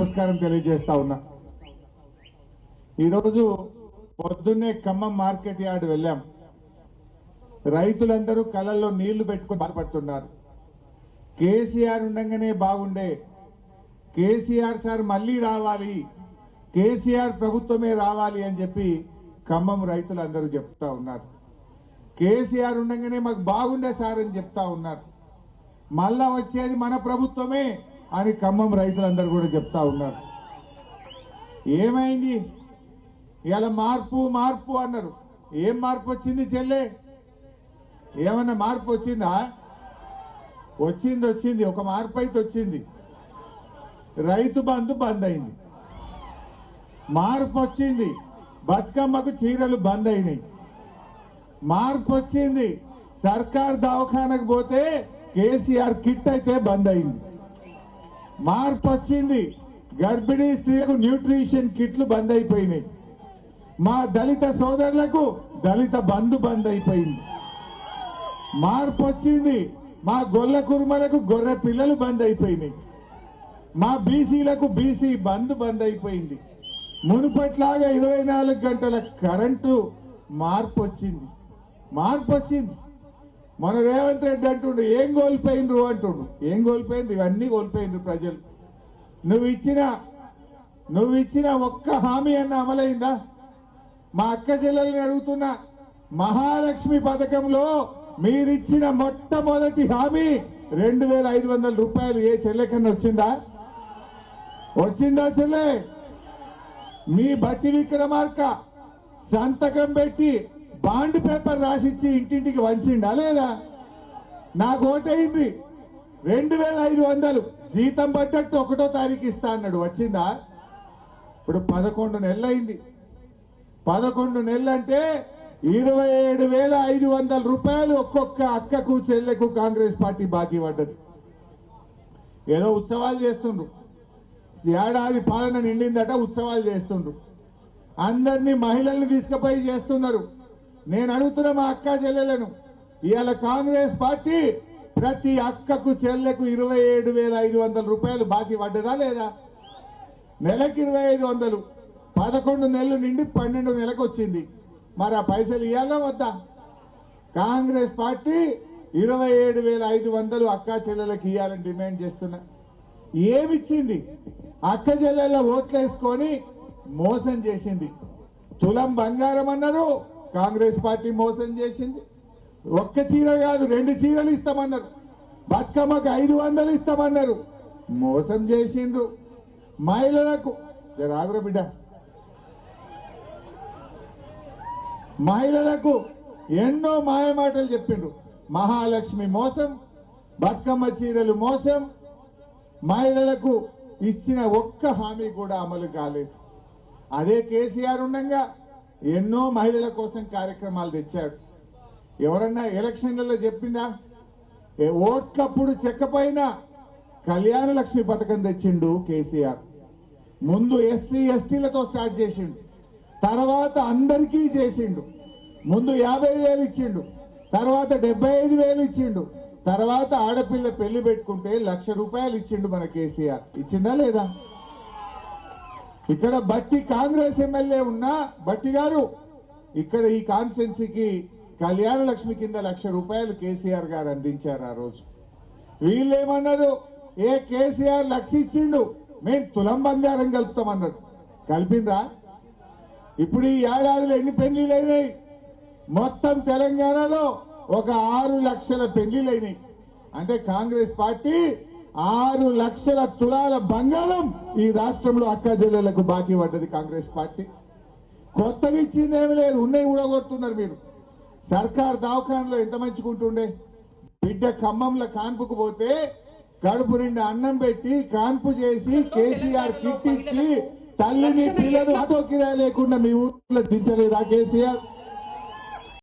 నమస్కారం తెలియజేస్తా ఉన్నా. ఈరోజు పొద్దున్నే ఖమ్మం మార్కెట్ యార్డ్ వెళ్ళాం. రైతులందరూ కళ్ళల్లో నీళ్లు పెట్టుకొని బాధపడుతున్నారు. కేసీఆర్ ఉండగానే బాగుండే, కేసీఆర్ సార్ మళ్ళీ రావాలి, కేసీఆర్ ప్రభుత్వమే రావాలి అని చెప్పి ఖమ్మం రైతులందరూ చెప్తా ఉన్నారు. కేసీఆర్ ఉండగానే మాకు బాగుండే సార్ అని చెప్తా ఉన్నారు. మళ్ళా వచ్చేది మన ప్రభుత్వమే అని ఖమ్మం రైతులందరూ కూడా చెప్తా ఉన్నారు. ఏమైంది? ఇలా మార్పు మార్పు అన్నారు. ఏం మార్పు వచ్చింది చెల్లె? ఏమన్నా మార్పు వచ్చిందా? వచ్చింది. ఒక మార్పు అయితే వచ్చింది. రైతు బంధు బంద్ అయింది. మార్పు వచ్చింది. బతుకమ్మకు చీరలు బంద్ అయినాయి. మార్పు వచ్చింది. సర్కార్ దవాఖానకు పోతే కేసీఆర్ కిట్ అయితే బంద్ అయింది. మార్పు వచ్చింది. గర్భిణీ స్త్రీలకు న్యూట్రిషన్ కిట్లు బంద్ అయిపోయినాయి. మా దళిత సోదరులకు దళిత బంధు బంద్ అయిపోయింది. మార్పు వచ్చింది. మా గొల్ల కుర్మలకు గొర్రె పిల్లలు బంద్ అయిపోయినాయి. మా బీసీలకు బీసీ బంద్ బంద్ అయిపోయింది. మునుపట్లాగా 24 గంటల కరెంటు మార్పు వచ్చింది. మన రేవంత్ రెడ్డి అంటుండు ఏం కోల్పోయినరు అంటుండు. ఏం కోల్పోయింది? ఇవన్నీ కోల్పోయినరు ప్రజలు. నువ్వు ఇచ్చిన ఒక్క హామీ అన్న అమలైందా? మా అక్క చెల్లెల్ని అడుగుతున్నా, మహాలక్ష్మి పథకంలో మీరిచ్చిన మొట్టమొదటి హామీ 2500 రూపాయలు ఏ చెల్లెకన్నా వచ్చిందా చెల్లె? మీ బట్టి విక్రమార్క సంతకం పెట్టి బాండ్ పేపర్ రాసిచ్చి ఇంటింటికి వంచిండా లేదా? నాకు ఓటైంది. 2500 జీతం పడ్డట్టు 1వ తారీఖు ఇస్తా అన్నాడు. వచ్చిందా? ఇప్పుడు 11 నెలలు అయింది. 11 నెలలు అంటే 27,500 రూపాయలు ఒక్కొక్క అక్కకు చెల్లెకు కాంగ్రెస్ పార్టీ బాకీ పడ్డది. ఏదో ఉత్సవాలు చేస్తుండ్రు. ఏడాది పాలన నిండిందట, ఉత్సవాలు చేస్తుండ్రు. అందరినీ మహిళల్ని తీసుకుపోయి చేస్తున్నారు. నేను అడుగుతున్నా మా అక్క చెల్లెలను, ఇవాళ కాంగ్రెస్ పార్టీ ప్రతి అక్కకు చెల్లెకు 27,500 రూపాయలు బాకీ పడ్డదా లేదా? నెలకి 2,500. 11 నెలలు నిండి 12 నెలకు వచ్చింది. మరి ఆ పైసలు ఇవ్వాలా వద్దా? కాంగ్రెస్ పార్టీ 27,500 అక్క చెల్లెలకు ఇవ్వాలని డిమాండ్ చేస్తున్నా. ఏమిచ్చింది? అక్క చెల్లెళ్ళ ఓట్లేసుకొని మోసం చేసింది. తులం బంగారం అన్నారు, కాంగ్రెస్ పార్టీ మోసం చేసింది. ఒక్క చీర కాదు 2 చీరలు ఇస్తామన్నారు. బతుకమ్మకు 500 ఇస్తామన్నారు, మోసం చేసిండ్రు. మహిళలకు రాగుర బిడ్డ, మహిళలకు ఎన్నో మాయమాటలు చెప్పిండ్రు. మహాలక్ష్మి మోసం, బతుకమ్మ చీరలు మోసం. మహిళలకు ఇచ్చిన ఒక్క హామీ కూడా అమలు కాలేదు. అదే కేసీఆర్ ఉండగా ఎన్నో మహిళల కోసం కార్యక్రమాలు తెచ్చాడు. ఎవరన్నా ఎలక్షన్లలో చెప్పిందా? ఓట్లప్పుడు చెక్కపోయిన కళ్యాణ లక్ష్మి పథకం తెచ్చిండు కేసీఆర్. ముందు ఎస్సీ ఎస్టీలతో స్టార్ట్ చేసిండు, తర్వాత అందరికీ చేసిండు. ముందు 50,000 ఇచ్చిండు, తర్వాత 75,000 ఇచ్చిండు, తర్వాత ఆడపిల్ల పెళ్లి పెట్టుకుంటే 1,00,000 రూపాయలు ఇచ్చిండు మన కేసీఆర్. ఇచ్చిందా లేదా? ఇక్కడ బట్టి కాంగ్రెస్ ఎమ్మెల్యే ఉన్నా బట్టి గారు ఇక్కడ ఈ కాన్స్టిట్యున్సీకి కళ్యాణ లక్ష్మి కింద 1,00,000 రూపాయలు కేసీఆర్ గారు అందించారు. ఆ రోజు వీళ్ళేమన్నారు? కేసీఆర్ 1,00,000 ఇచ్చిండు, మేము తులం బంగారం కలుపుతామన్నారు. కలిపిండ్రా? ఇప్పుడు ఈ ఏడాదిలో ఎన్ని పెళ్లిళ్ళు అయినాయి? మొత్తం తెలంగాణలో ఒక 6 లక్షల పెళ్లిళ్ళు అయినాయి. అంటే కాంగ్రెస్ పార్టీ 6 లక్షల తులాల బంగారం ఈ రాష్ట్రంలో అక్క జిల్లాలకు బాకీ పడ్డది కాంగ్రెస్ పార్టీ. కొత్తగా ఇచ్చిందేమీ లేదు, ఉన్నాయి ఊడగొడుతున్నారు మీరు. సర్కార్ దవాఖానలో ఎంత మంచుకుంటుండే. బిడ్డ ఖమ్మంలో కాన్పుకు పోతే కడుపు నిండా అన్నం పెట్టి కాన్పు చేసి కేసీఆర్ కిట్ ఇచ్చి తల్లిని పిల్లలు ఆటో కిరాయి లేకుండా మీ ఊర్లో దించలేదా కేసీఆర్?